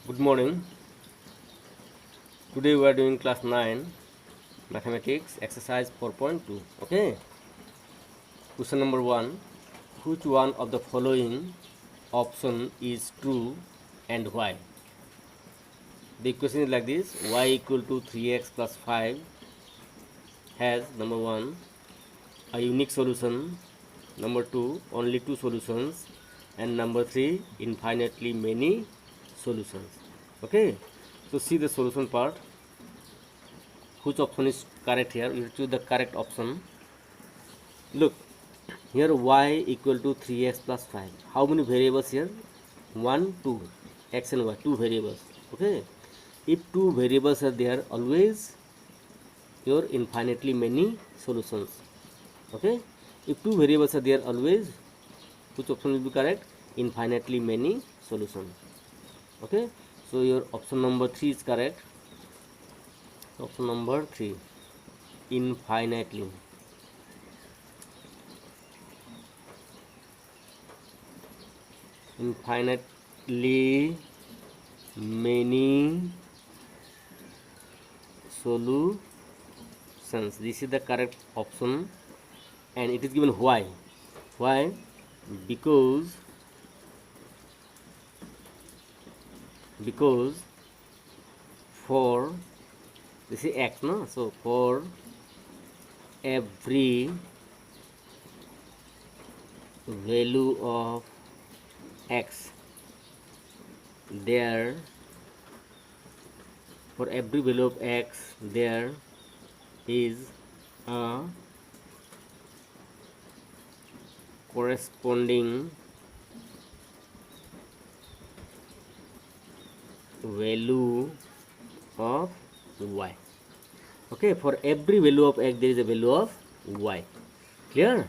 Good morning. Today we are doing class 9 mathematics exercise 4.2. Okay. Question number 1. Which one of the following option is true and why? The equation is like this: y equal to 3x plus 5 has number 1 a unique solution, number 2 only two solutions, and number 3 infinitely many solutions. Okay. So see the solution part. Which option is correct here? You choose the correct option. Look, here y equal to 3x plus 5. How many variables here? 1, 2. X and y, two variables. Okay. If two variables are there, always your infinitely many solutions. Okay. If two variables are there, always which option will be correct? Infinitely many solutions. Okay. So your option number 3 is correct. Option number 3, infinitely. Infinitely many solutions. This is the correct option, and it is given why. Why? Because for this is x, no? So for every value of x, there for every value of x there is a corresponding value of y. Okay, for every value of x there is a value of y. Clear?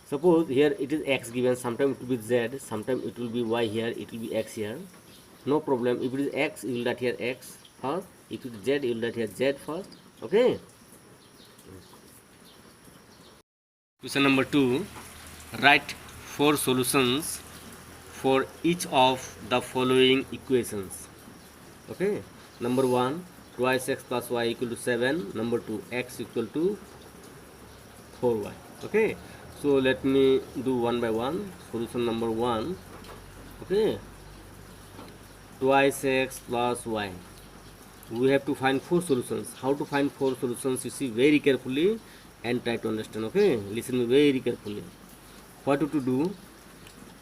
Suppose here it is x given, sometimes it will be z, sometimes it will be y here, it will be x here. No problem. If it is x, you will write here x first. If it is z, you will write here z first. Okay. Question number 2. Write 4 solutions for each of the following equations. Okay. Number 1, twice x plus y equal to 7. Number 2, x equal to 4y. Okay. So let me do one by one. Solution number 1. Okay. Twice x plus y. We have to find 4 solutions. How to find 4 solutions? You see very carefully and try to understand. Okay. Listen me very carefully. What to do?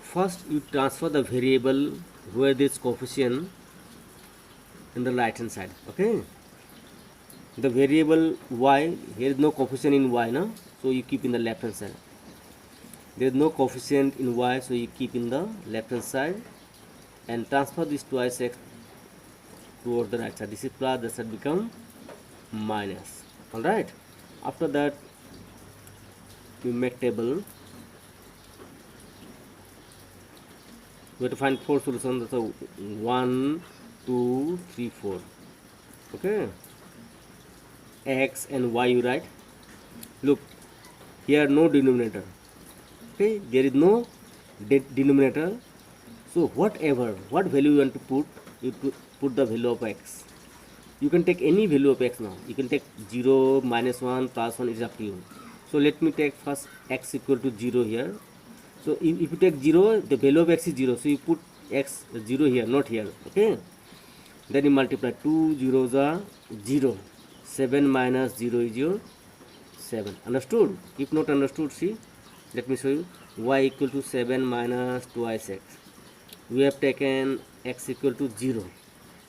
First, you transfer the variable where this coefficient in the right hand side. Okay. The variable y, here is no coefficient in y, no? So you keep in the left hand side. There is no coefficient in y, so you keep in the left hand side and transfer this twice x toward the right side. This is plus, that side become minus. Alright. After that, you make table. We have to find 4 solutions. So 1, 2, 3, 4. Okay. X and y you write. Look, here no denominator. Okay, there is no denominator. So what value you want to put, you put the value of x. You can take any value of x now. You can take 0, minus 1, plus 1, it is up to you. So let me take first x equal to 0 here. So if you take 0, the value of x is 0. So you put x 0 here, not here. Okay. Then you multiply 2 zeros are 0. 7 minus 0 is your 7. Understood? If not understood, see. Let me show you. Y equal to 7 minus twice x. We have taken x equal to 0.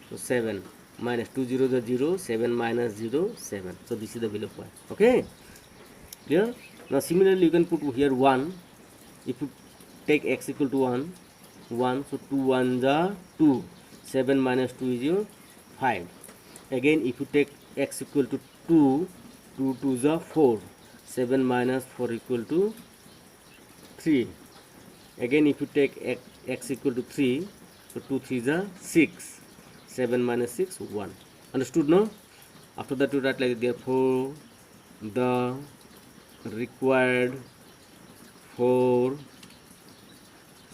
So 7 minus 2 zeros are 0. 7 minus 0, 7. So this is the value of y. Okay? Clear? Now similarly you can put here 1. If you take x equal to 1, 1. So 2 1s are 2. 7 minus 2 is your 5. Again if you take x equal to 2, 2 2s are 4. 7 minus 4 equal to 3. Again if you take x equal to 3, so 2 3s are 6. 7 minus 6, 1. Understood now? After that you write like, therefore the required 4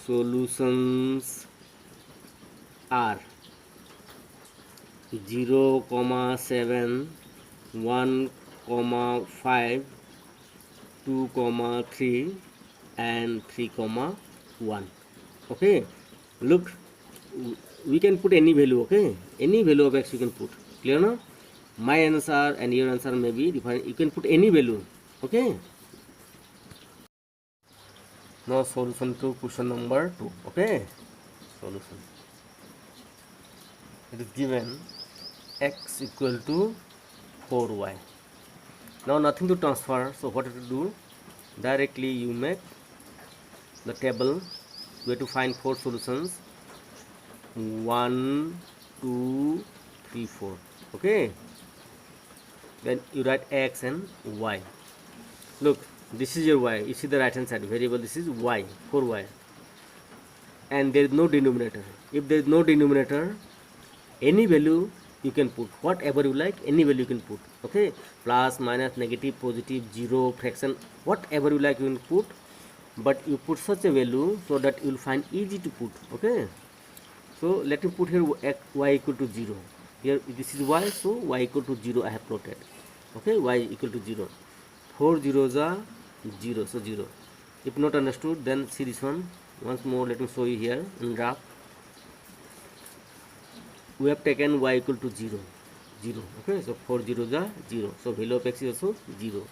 solutions are 0, 7, 1, 5, 2, 3, and 3, 1. Okay, look, we can put any value. Okay, any value of x you can put. Clear now? My answer and your answer may be different. You can put any value. Okay. Now solution to question number 2. Okay, solution. It is given x equal to 4y. Now nothing to transfer, so what to do? Directly you make the table. We have to find 4 solutions. 1, 2, 3, 4. Okay, then you write x and y. Look, this is your y. You see the right hand side variable. This is y, 4y, and there is no denominator. If there is no denominator, any value you can put, whatever you like, any value you can put. Okay, plus, minus, negative, positive, 0, fraction, whatever you like you can put, but you put such a value so that you will find easy to put. Okay, so let me put here y equal to 0. Here this is y, so y equal to 0 I have plotted. Okay, y equal to 0. 4 zeros are 0, so 0. If not understood, then see this one once more. Let me show you here in graph. We have taken y equal to 0, 0. Okay, so 4 zeros are 0, so value of x is also 0.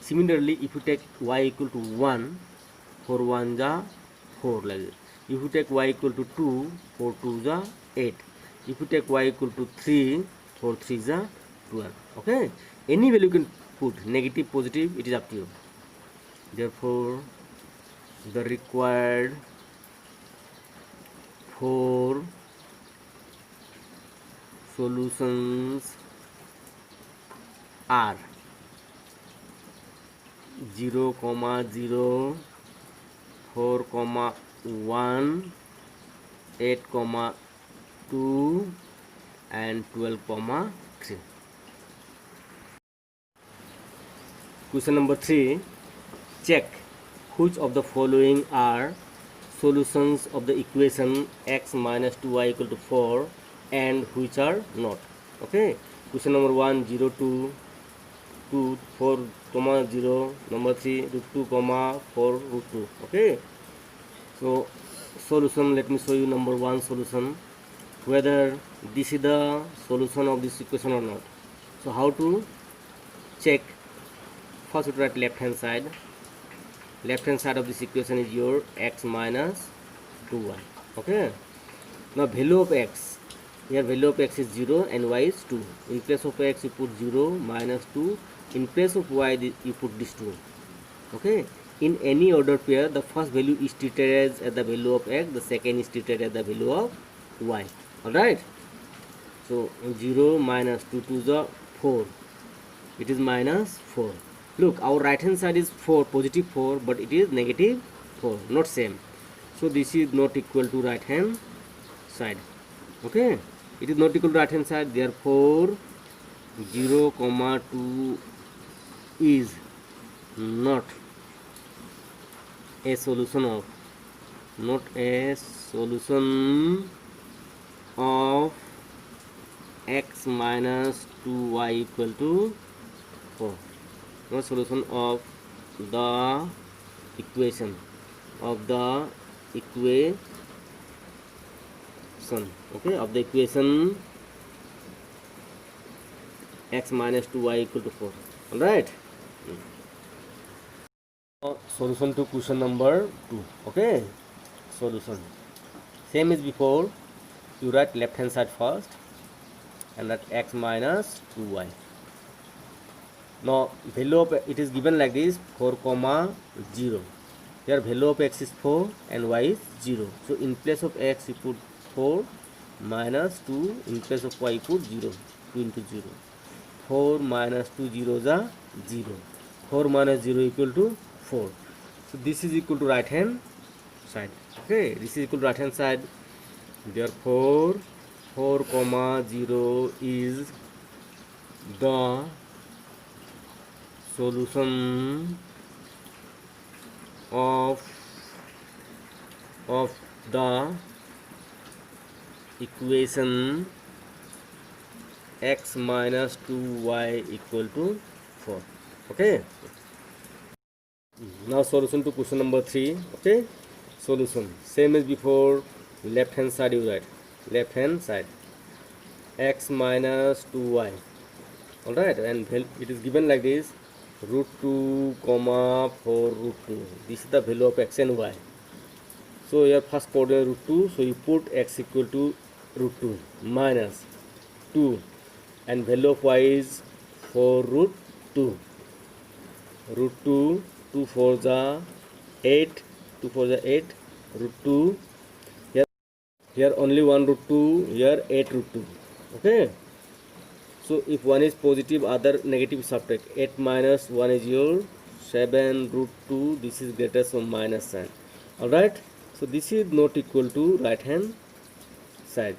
Similarly, if you take y equal to 1, 4 1 are 4 like this. If you take y equal to 2, 4 2 are 8. If you take y equal to 3, 4 3 are 12. Okay, any value you can put, negative, positive, it is up to you. Therefore, the required 4 solutions are 0, 0, 4, 1, 8, 2, and 12, 3. Question number 3. Check which of the following are solutions of the equation x minus 2y equal to 4 and which are not. Okay, question number 1, 0, 2, 2, 4, 0, number 3, root 2, 4, root 2. Okay, so solution, let me show you number 1 solution, whether this is the solution of this equation or not. So how to check? First, you write left hand side. Left hand side of this equation is your x minus 2y. Okay, now value of x, here value of x is 0 and y is 2. In place of x you put 0 minus 2. In place of y you put this 2. Okay, in any order pair, the first value is treated as the value of x, the second is treated as the value of y. Alright, so 0 minus 2 2 is 4. It is minus 4. Look, our right hand side is 4, positive 4, but it is negative 4, not same. So this is not equal to right hand side. Okay, it is not equal to right hand side, therefore 0, 2 is not a solution of, not a solution of x minus 2y equal to 4. No solution of the equation, okay, of the equation x minus 2y equal to 4. All right. Solution to question number 2. Okay, solution same as before. You write left hand side first and write x minus 2y. Now value of it is given like this, 4, 0. Here value of x is 4 and y is 0. So in place of x you put 4 minus 2. In place of y you put 0. 2 into 0. 4 minus 2 zeros are 0. 4 minus 0 equal to 4. So this is equal to right hand side. Okay, this is equal to right hand side. Therefore 4, 0 is the solution of the equation x minus 2y equal to 4. Okay. Now solution to question number 3. Okay. Solution same as before. Left hand side you write. Left hand side x minus 2y. Alright, and it is given like this: root 2 comma 4 root 2. This is the value of x and y. So your first coordinate root 2, so you put x equal to root 2 minus 2, and value of y is 4 root 2. Root 2, 2 4 the 8, 2 4 the 8, root 2. Here only 1 root 2, here 8 root 2. Okay. So if one is positive, other negative, subtract. 8 minus 1 is your 7 root 2. This is greater, so minus sign. Alright. So this is not equal to right hand side.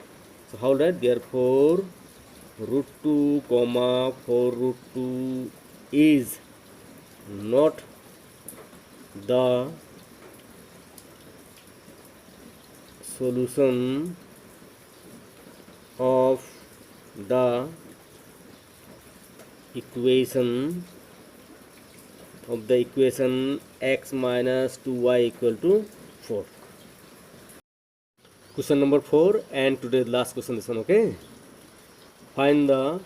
So how write? Therefore root 2 comma 4 root 2 is not the solution of the equation x minus 2y equal to 4. Question number 4 and today's last question, this one. Okay, find the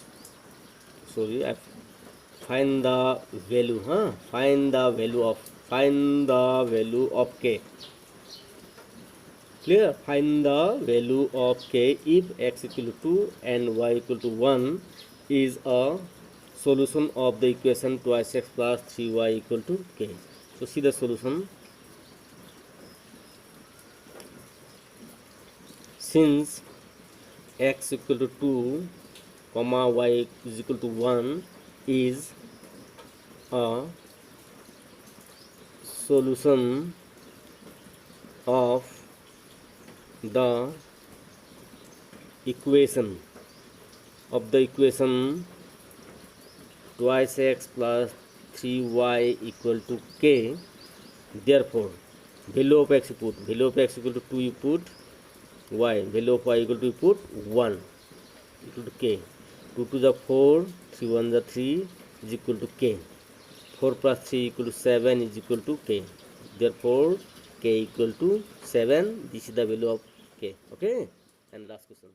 find the value find the value of k. Clear? Find the value of k if x equal to 2 and y equal to 1 is a solution of the equation twice x plus 3y equal to k. So see the solution. Since x equal to 2 comma y is equal to 1 is a solution of the equation twice x plus 3y equal to k. Therefore value of x you put, value of x equal to 2 you put y, value of y equal to you put 1 equal to k. 2 to the 4, 3 1 the 3 is equal to k. 4 plus 3 equal to 7 is equal to k. Therefore k equal to 7. This is the value of k. Okay, and last question.